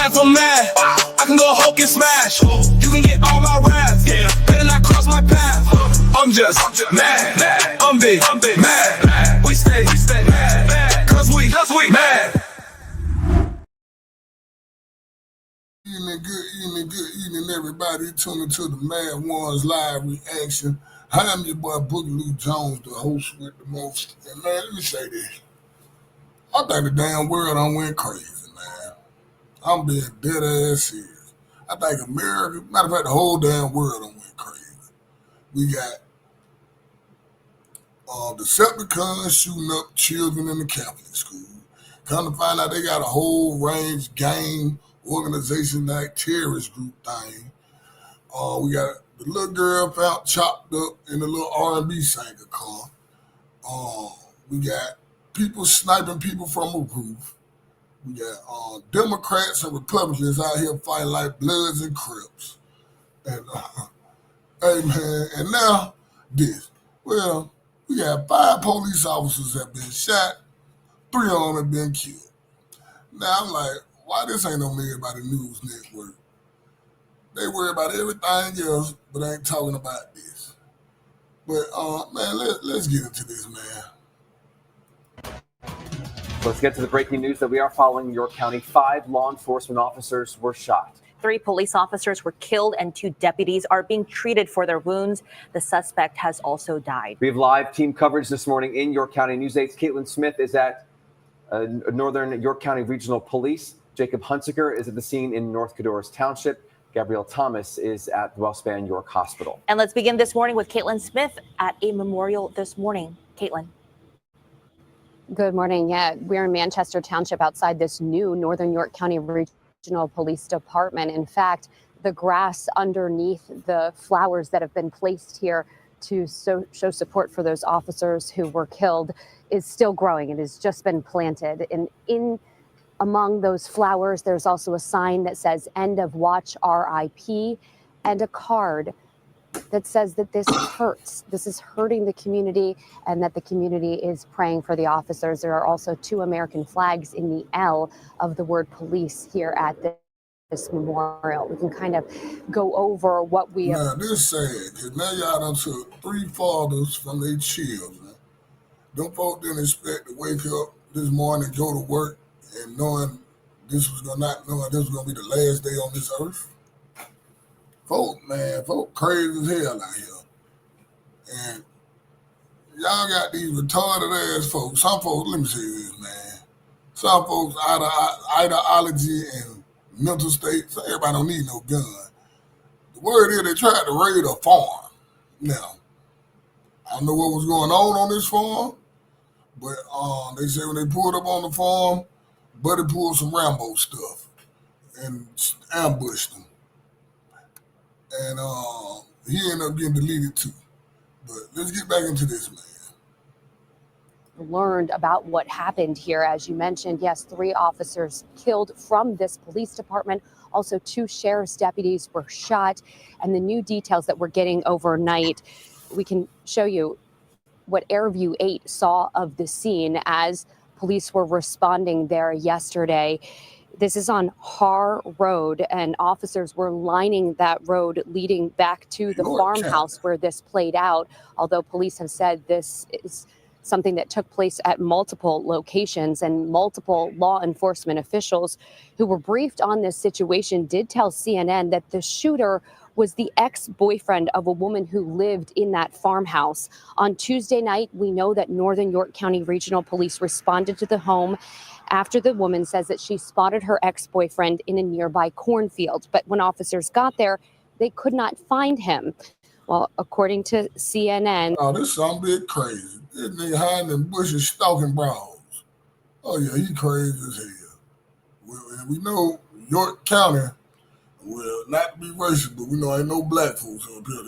if I'm mad, I can go Hulk and smash. You can get all my wrath, better not cross my path. I'm just mad, I'm big, mad. We stay mad, cause we mad. Good evening, everybody. Tuning to the Mad Ones live reaction. I'm your boy Boogie Lou Jones, the host with the most. And man, let me say this. I think the damn world done went crazy, man. I'm being dead ass serious. I think America, matter of fact, the whole damn world done went crazy. We got Decepticons shooting up children in the Catholic school. Come to find out they got a whole range gang organization like terrorist group thing. We got the little girl found chopped up in a little R&B singer car. We got people sniping people from a roof. We got Democrats and Republicans out here fighting like Bloods and Crips. And hey man, and now this. Well, we got 5 police officers that have been shot, 3 of them have been killed. Now I'm like, why this ain't on everybody news network? They worry about everything else, but ain't talking about this. But man, let's get into this, man. Let's get to the breaking news that we are following in York County. 5 law enforcement officers were shot. 3 police officers were killed and 2 deputies are being treated for their wounds. The suspect has also died. We have live team coverage this morning in York County. News 8's Caitlin Smith is at Northern York County Regional Police. Jacob Hunsaker is at the scene in North Codorus Township. Gabrielle Thomas is at the Wellspan York Hospital. And let's begin this morning with Caitlin Smith at a memorial this morning. Caitlin. Good morning. Yeah, we're in Manchester Township outside this new Northern York County Regional Police Department. In fact, the grass underneath the flowers that have been placed here to show support for those officers who were killed is still growing. It has just been planted. And in among those flowers, there's also a sign that says "End of Watch RIP" and a card that says that this hurts. This is hurting the community and that the community is praying for the officers. There are also 2 American flags in the L of the word police here at this memorial. We can kind of go over what we have. Now, this sad, because now y'all done took 3 fathers from their children. Them folk didn't expect to wake up this morning, go to work, and knowing this was going to be the last day on this earth. Folk crazy as hell out here. And y'all got these retarded ass folks. Some folks, let me say this, man. Some folks ideology and mental state, so everybody don't need no gun. The word is they tried to raid a farm. Now, I don't know what was going on this farm, but they say when they pulled up on the farm, Buddy pulled some Rambo stuff and ambushed them. And he ended up getting deleted too. But let's get back into this, man. Learned about what happened here. As you mentioned, yes, 3 officers killed from this police department. Also, 2 sheriff's deputies were shot. And the new details that we're getting overnight, we can show you what AirView 8 saw of the scene as police were responding there yesterday. This is on Har Road, and officers were lining that road leading back to the farmhouse where this played out, although police have said this is something that took place at multiple locations, and multiple law enforcement officials who were briefed on this situation did tell CNN that the shooter was the ex-boyfriend of a woman who lived in that farmhouse. On Tuesday night, we know that Northern York County Regional Police responded to the home after the woman says that she spotted her ex-boyfriend in a nearby cornfield. But when officers got there, they could not find him. Well, according to CNN. Oh, this some bit crazy. This nigga hiding in bushes stalking bras. Oh, yeah, he crazy as hell. We know York County, well, not to be racist, but we know ain't no black folks up here.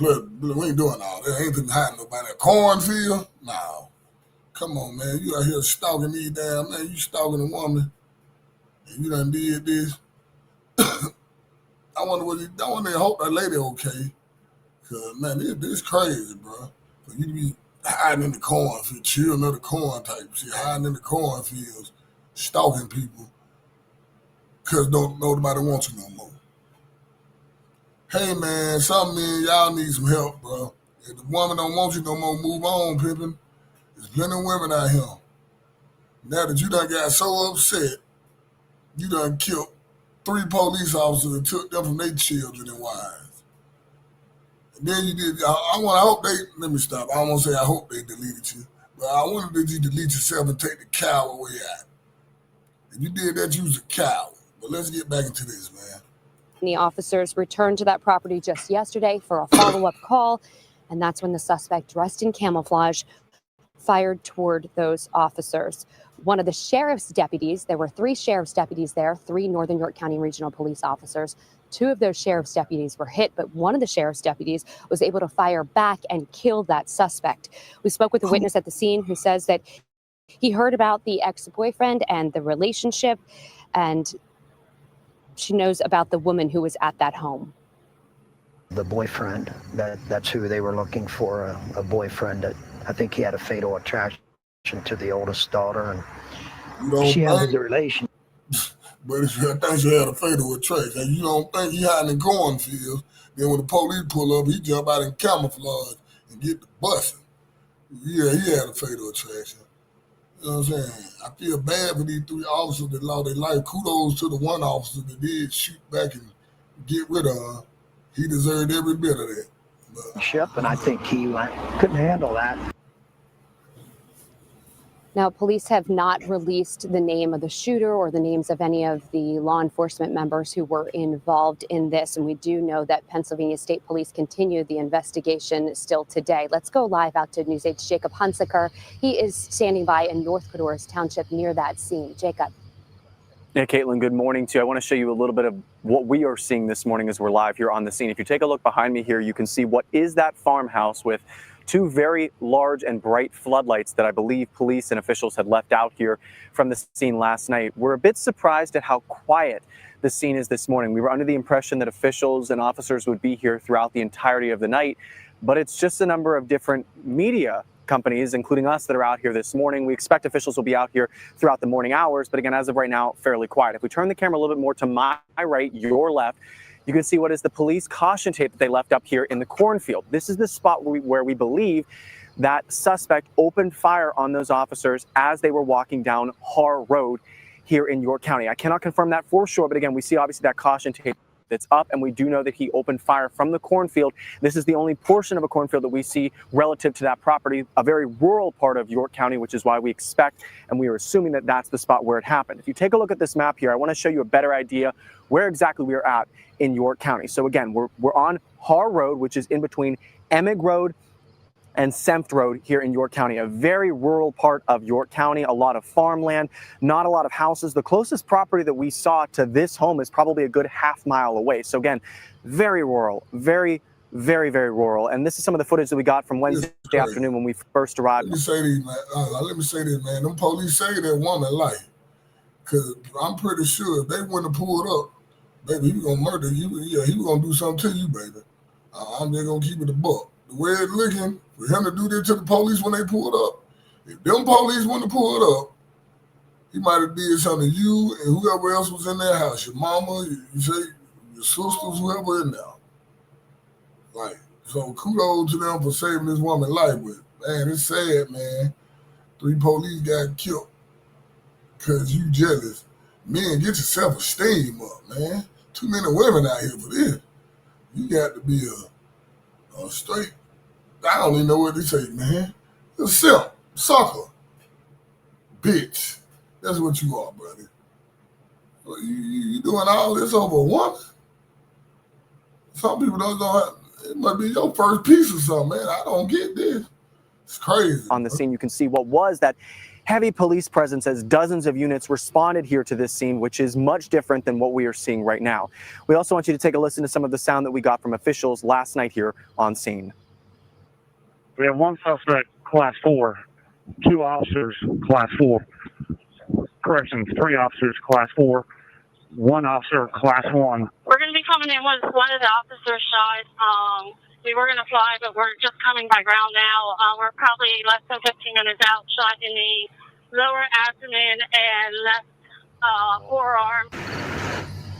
We ain't doing all that. Ain't been hiding nobody. A cornfield? No. Come on, man. You out here stalking these damn, man. You stalking a woman, and you done did this. I wonder I hope that lady okay. Cause man, this crazy, bro. For you to be hiding in the cornfield, chilling of the corn type shit, hiding in the cornfields, stalking people. because nobody wants you no more. Hey, man, some men, y'all need some help, bro. If the woman don't want you no more, move on, pimpin'. There's plenty of women out here. Now that you done got so upset, you done killed 3 police officers and took them from their children and wives. And then you did, let me stop. I don't want to say I hope they deleted you, but I wonder did you delete yourself and take the cow away out? If you did that, you was a coward. But let's get back into this, man. The officers returned to that property just yesterday for a follow-up call, and that's when the suspect, dressed in camouflage, fired toward those officers. One of the sheriff's deputies, there were 3 sheriff's deputies there, 3 Northern York County Regional Police officers. 2 of those sheriff's deputies were hit, but one of the sheriff's deputies was able to fire back and kill that suspect. We spoke with a witness at the scene who says that he heard about the ex-boyfriend and the relationship, and she knows about the woman who was at that home. The boyfriend, that's who they were looking for, a boyfriend that I think he had a fatal attraction to the oldest daughter, and she had a relation. But if I think she had a fatal attraction, and you don't think he hiding in cornfields, then when the police pull up, he jump out in camouflage and get the busing. Yeah, he had a fatal attraction. You know what I'm saying? I feel bad for these 3 officers that lost their life. Kudos to the one officer that did shoot back and get rid of her. He deserved every bit of that. But, and I think he couldn't handle that. Now, police have not released the name of the shooter or the names of any of the law enforcement members who were involved in this. And we do know that Pennsylvania State Police continued the investigation still today. Let's go live out to News 8's Jacob Hunsaker. He is standing by in North Codorus Township near that scene. Jacob. Yeah, Caitlin, good morning to you. I want to show you a little bit of what we are seeing this morning as we're live here on the scene. If you take a look behind me here, you can see what is that farmhouse with 2 very large and bright floodlights that I believe police and officials had left out here from the scene last night. We're a bit surprised at how quiet the scene is this morning. We were under the impression that officials and officers would be here throughout the entirety of the night, but it's just a number of different media companies, including us, that are out here this morning. We expect officials will be out here throughout the morning hours, but again, as of right now, fairly quiet. If we turn the camera a little bit more to my right, your left, you can see what is the police caution tape that they left up here in the cornfield. This is the spot where we believe that suspect opened fire on those officers as they were walking down Har Road here in York County. I cannot confirm that for sure, but again, we see obviously that caution tape that's up, and we do know that he opened fire from the cornfield. This is the only portion of a cornfield that we see relative to that property, a very rural part of York County, which is why we expect and we are assuming that that's the spot where it happened. If you take a look at this map here, I want to show you a better idea where exactly we are at in York County. So again, we're on Har Road, which is in between Emig Road and Semth Road here in York County, a very rural part of York County, a lot of farmland, not a lot of houses. The closest property that we saw to this home is probably a good half mile away. So again, very rural, very, very, very rural. And this is some of the footage that we got from Wednesday afternoon when we first arrived. Let me say this, man. Them police saved that woman life. Because I'm pretty sure if they wouldn't have pulled up, baby, he was going to murder you. Yeah, he was going to do something to you, baby. I'm just going to keep it a buck. The way it's looking, for him to do this to the police when they pulled up, if them police wouldn't have pulled up, he might have did something to you and whoever else was in that house, your mama, your sisters, whoever in there. Like, so kudos to them for saving this woman's life. But man, it's sad, man. 3 police got killed because you jealous. Man, get your self-esteem up, man. Too many women out here for this. You got to be a straight, I don't even know what to say, man. You're a simp, sucker, bitch. That's what you are, buddy. Well, you doing all this over a woman? Some people don't have, it might be your first piece or something, man. I don't get this. It's crazy. On the scene, you can see what was that heavy police presence as dozens of units responded here to this scene, which is much different than what we are seeing right now. We also want you to take a listen to some of the sound that we got from officials last night here on scene. We have 1 suspect, class 4, 2 officers, class 4. Corrections, 3 officers, class 4, 1 officer, class 1. We're going to be coming in with one of the officers shot. We were going to fly, but we're just coming by ground now. We're probably less than 15 minutes out, shot in the lower abdomen and left forearm.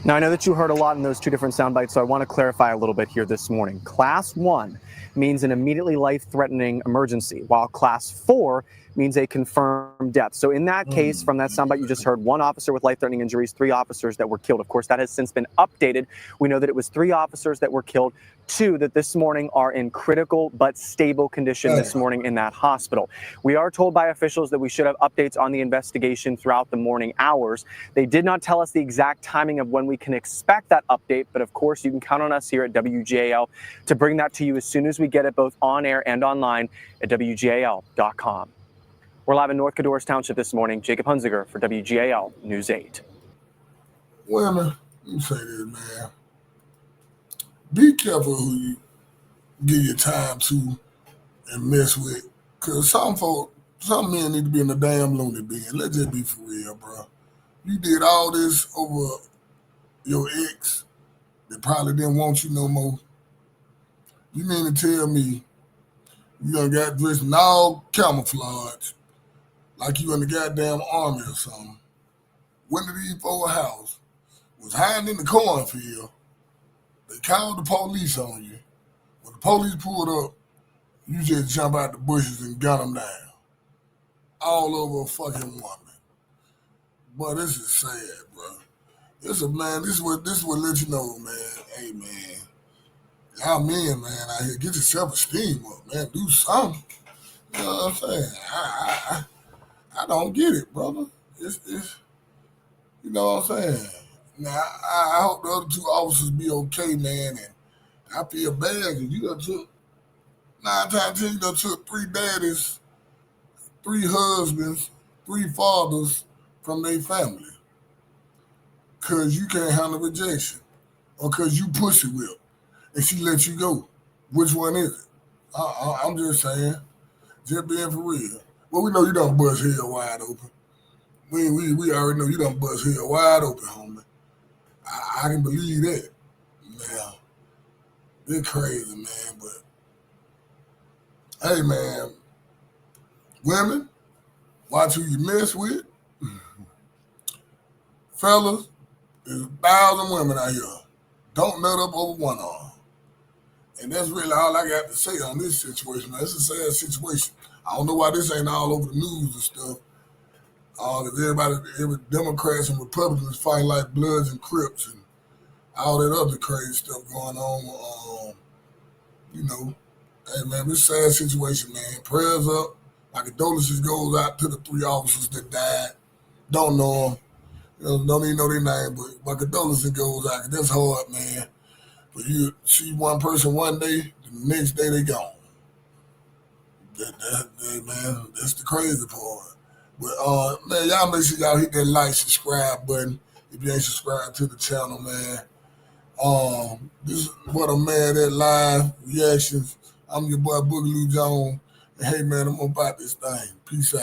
Now, I know that you heard a lot in those two different sound bites, so I want to clarify a little bit here this morning. Class 1 means an immediately life-threatening emergency, while Class 4 means a confirmed death. So in that case, from that soundbite, you just heard 1 officer with life-threatening injuries, 3 officers that were killed. Of course, that has since been updated. We know that it was 3 officers that were killed, 2 that this morning are in critical but stable condition this morning in that hospital. We are told by officials that we should have updates on the investigation throughout the morning hours. They did not tell us the exact timing of when we can expect that update, but of course, you can count on us here at WGAL to bring that to you as soon as we get it, both on air and online at WGAL.com. We're live in North Codorus Township this morning. Jacob Hunziker for WGAL News 8. Women, let me say this, man. Be careful who you give your time to and mess with. Because some men need to be in a damn loony bin. Let's just be for real, bro. You did all this over your ex that probably didn't want you no more. You mean to tell me you done got dressed in all camouflage like you in the goddamn army or something, went to the E4 house, was hiding in the cornfield, they called the police on you. When the police pulled up, you just jump out the bushes and gun them down. All over a fucking woman. But this is sad, bro. This is what let you know, man. Hey, man. Y'all men, man, out here, get your self-esteem up, man. Do something. You know what I'm saying? I don't get it, brother. It's you know what I'm saying? Now, I hope the other 2 officers be okay, man, and I feel bad because you done took, 9 times 10, you done took 3 daddies, 3 husbands, 3 fathers from their family because you can't handle rejection or because you pussy whip and she let you go. Which one is it? I'm just saying, just being for real. Well, we know you done bust hell wide open. We already know you done bust hell wide open, homie. I can believe that. Now, it's crazy, man, but hey, man, women, watch who you mess with. Fellas, there's 1,000 women out here. Don't nut up over one arm. And that's really all I got to say on this situation, man. It's a sad situation. I don't know why this ain't all over the news and stuff. Every Democrats and Republicans fighting like Bloods and Crips and all that other crazy stuff going on. You know, hey, man, this sad situation, man. Prayers up. My condolences goes out to the 3 officers that died. Don't know them. You know, don't even know their name, but my condolences goes out. 'Cause that's hard, man. But you see one person one day, the next day they gone. Man, that's the crazy part. But man, y'all make sure y'all hit that like, subscribe button if you ain't subscribed to the channel, man. This is What I'm Mad At Live Reactions. I'm your boy Boogaloo Jones. And hey, man, I'm about this thing. Peace out.